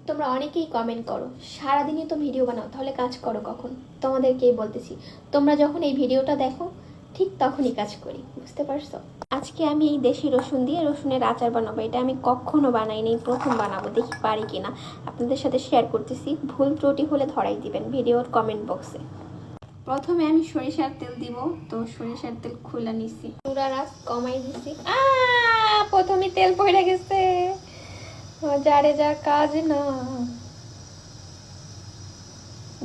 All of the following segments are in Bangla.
তোমরা অনেকেই কমেন্ট করো সারাদিনই তো ভিডিও বানাও, তাহলে কাজ করো কখন? তোমাদেরকেই বলতেছি, তোমরা যখন এই ভিডিওটা দেখো ঠিক তখনই কাজ করি, বুঝতে পারছো? আজকে আমি এই দেশি রসুন দিয়ে রসুনের আচার বানাবো। এটা আমি কখনো বানাইনি, প্রথম বানাবো, দেখি পারি কিনা। আপনাদের সাথে শেয়ার করতেছি, ভুল ত্রুটি হলে ধরাই দিবেন ভিডিওর কমেন্ট বক্সে। প্রথমে আমি সরিষার তেল দিব, তো সরিষার তেল খুলে নিছি, চুলার আঁচ কমাই দিছি। প্রথমে তেল পড়ে গেছে, যারে যা কাজ না।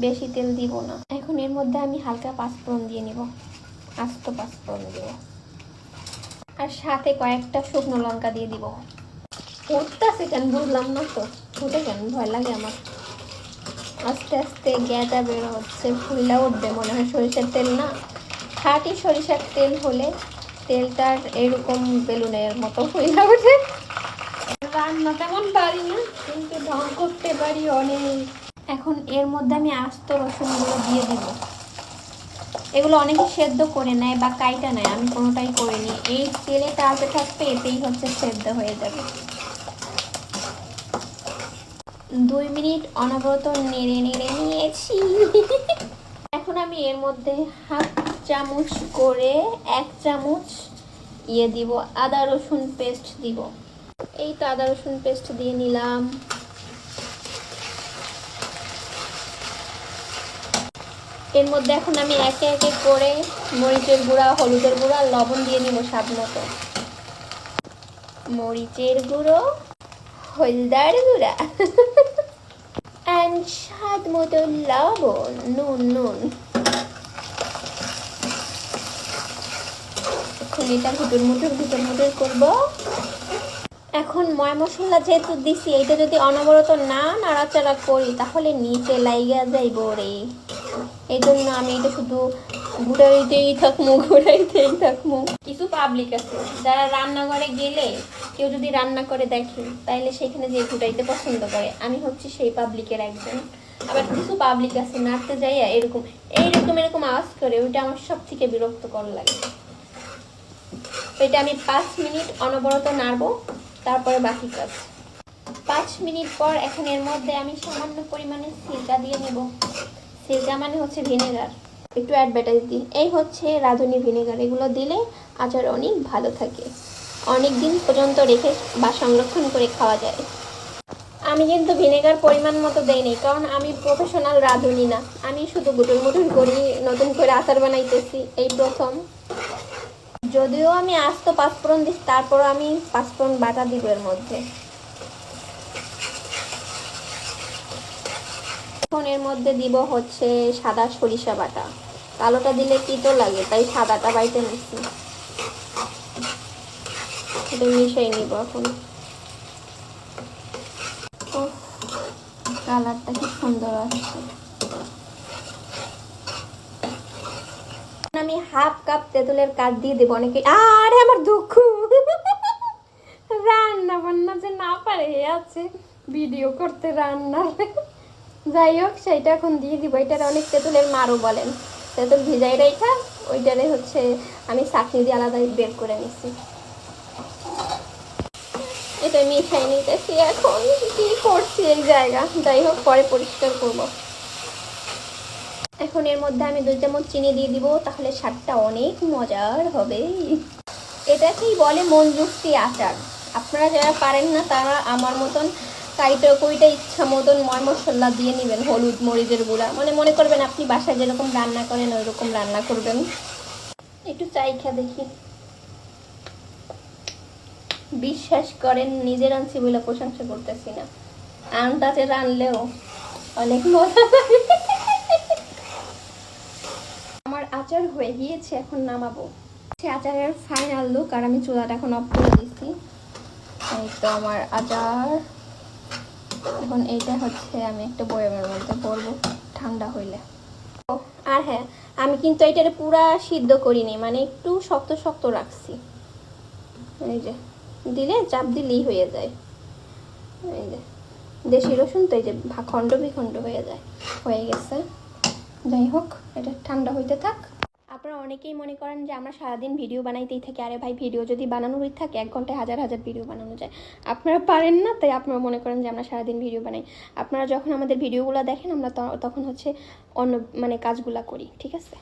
বেশি তেল দিব না। এখন এর মধ্যে আমি হালকা পাঁচফোড়ন দিয়ে নিব, আস্ত পাঁচফোড়ন দিব, আর সাথে কয়েকটা শুকনো লঙ্কা দিয়ে দিব। ফুটতেছে কেন বুঝলাম না তো, ফুটে কেন? ভয় লাগে আমার। আস্তে আস্তে গ্যাটা বের হচ্ছে, ফুলটা উঠবে মনে হয়। সরিষার তেল না, খাঁটি সরিষার তেল হলে তেলটার এরকম বেলুনের মতো ফুলটা ওঠে। রান্না তেমন পারি না, কিন্তু ঢং করতে পারি অনেক। এখন এর মধ্যে আমি আস্ত রসুনগুলো দিয়ে দিব। এগুলো অনেকে সেদ্ধ করে নেয় বা কাইটা নেয়, আমি কোনোটাই করিনি। এই তেলে টালতে থাকবে, এতেই হচ্ছে সেদ্ধ হয়ে যাবে। 2 মিনিট অনবরত নেড়ে নেড়ে নিয়েছি। এখন আমি এর মধ্যে হাফ চামচ করে 1 চামচ দিব আদা রসুন পেস্ট দিব। এই তো আদা রসুন পেস্ট দিয়ে নিলাম। এর মধ্যে এখন আমি একে একে করে মরিচের গুঁড়া, হলুদের গুঁড়া, লবণ দিয়ে নিব স্বাদ মতো। মরিচের গুঁড়ো, হলদার গুঁড়া অ্যান্ড স্বাদ মতো লবণ, নুন। এখন এটা ঘুটুর মুটুর করবো। এখন ময় মশলা যেহেতু দিছি, এটা যদি অনবরত না নাড়াচাড়া করি তাহলে নিচে লাইগা যাইব রে। এই জন্য আমি এটা শুধু ঘুরাইতেই থাকবো। কিছু পাবলিক আছে যারা রান্নাঘরে গেলে কেউ যদি রান্না করে দেখে তাইলে সেখানে যে ঘুরাইতে পছন্দ করে। আমি হচ্ছি সেই পাবলিকের একজন। আবার কিছু পাবলিক আছে নাড়তে যাইয়া এরকম আওয়াজ করে, ওইটা আমার সব থেকে বিরক্তকর লাগে। এটা আমি 5 মিনিট অনবরত নাড়বো, তারপরে বাকি কাজ। 5 মিনিট পর এখন এর মধ্যে আমি সামান্য পরিমাণে সিরকা দিয়ে নেব। সিরকা মানে হচ্ছে ভিনেগার, একটু অ্যাডভার্টাইজ দিই। এই হচ্ছে রাঁধুনি ভিনেগার, এগুলো দিলে আচার অনেক ভালো থাকে, অনেক দিন পর্যন্ত রেখে বা সংরক্ষণ করে খাওয়া যায়। আমি কিন্তু ভিনেগার পরিমাণ মতো দেইনি, কারণ আমি প্রফেশনাল রাঁধুনি না। আমি শুধু গুটুর মুটুর করি, নতুন করে আচার বানাইতেছি এই প্রথম। যদিও আমি আস্ত পাঁচফোড়ন দিচ্ছি, তারপর আমি পাঁচফোড়ন বাটা দিব এর মধ্যে। এখন এর মধ্যে দিব হচ্ছে সাদা সরিষা বাটা। কালোটা দিলে তিতো লাগে, তাই সাদাটা বাইটে নিচ্ছি। এটা মিশাই নিব এখন। কালারটা কি সুন্দর আসছে। আমি হাফ কাপ তেঁতুলের কাঠ দিয়ে দেবো। অনেকে আরে আমার দুঃখ, রান্না বান্না যে না পারে আছে ভিডিও করতে রান্না। যাই হোক, সেইটা এখন দিয়ে দিব। এটার অনেক তেঁতুলের মারও বলেন। তেঁতুল ভিজাই রেখা ওইটারে হচ্ছে আমি চাটনি দিয়ে আলাদা বের করে নিচ্ছি। এটা মিশাই নিতেছি। এখন কি করছি এই জায়গা, যাই হোক পরে পরিষ্কার করব। এখন এর মধ্যে আমি 2 চামচ চিনি দিয়ে দিব, তাহলে স্বাদটা অনেক মজার হবে। এটাকেই বলে মন যুক্তি আচার। আপনারা যারা পারেন না তারা আমার মতন কইটা ইচ্ছা মতন ময় মশলা দিয়ে নেবেন, হলুদ, মরিচের গুঁড়া। মনে করবেন আপনি বাসায় যেরকম রান্না করেন ওইরকম রান্না করবেন। একটু চাইখা দেখি। বিশ্বাস করেন, নিজের আনছি বলে প্রশংসা করতেছি না, আনটাতে রানলেও অনেক মজা লাগে। আমার আচার হয়ে গিয়েছে, এখন নামাবো। আচারের ফাইনাল লুক, আর আমি চুলাটা এখন অফ করে দিচ্ছি। এই তো আমার আচার। এখন এইটা হচ্ছে আমি একটা বয়ামের মধ্যে করবো ঠান্ডা হইলে। আর হ্যাঁ, আমি কিন্তু এইটারে পুরা সিদ্ধ করিনি, মানে একটু শক্ত শক্ত রাখছি। এই যে দিলে চাপ দিলেই হয়ে যায়। এই যে দেশি রসুন তো এই যে খণ্ড বিখণ্ড হয়ে যায়, হয়ে গেছে। যাই হোক, এটা ঠান্ডা হইতে থাক। আপনারা অনেকেই মনে করেন যে আমরা সারাদিন ভিডিও বানাইতেই থাকি। আরে ভাই, ভিডিও যদি বানানোরই থাকে 1 ঘন্টায় হাজার হাজার ভিডিও বানানো যায়। আপনারা পারেন না, তাই আপনারা মনে করেন যে আমরা সারাদিন ভিডিও বানাই। আপনারা যখন আমাদের ভিডিওগুলো দেখেন আমরা তখন হচ্ছে অন্য মানে কাজগুলো করি, ঠিক আছে।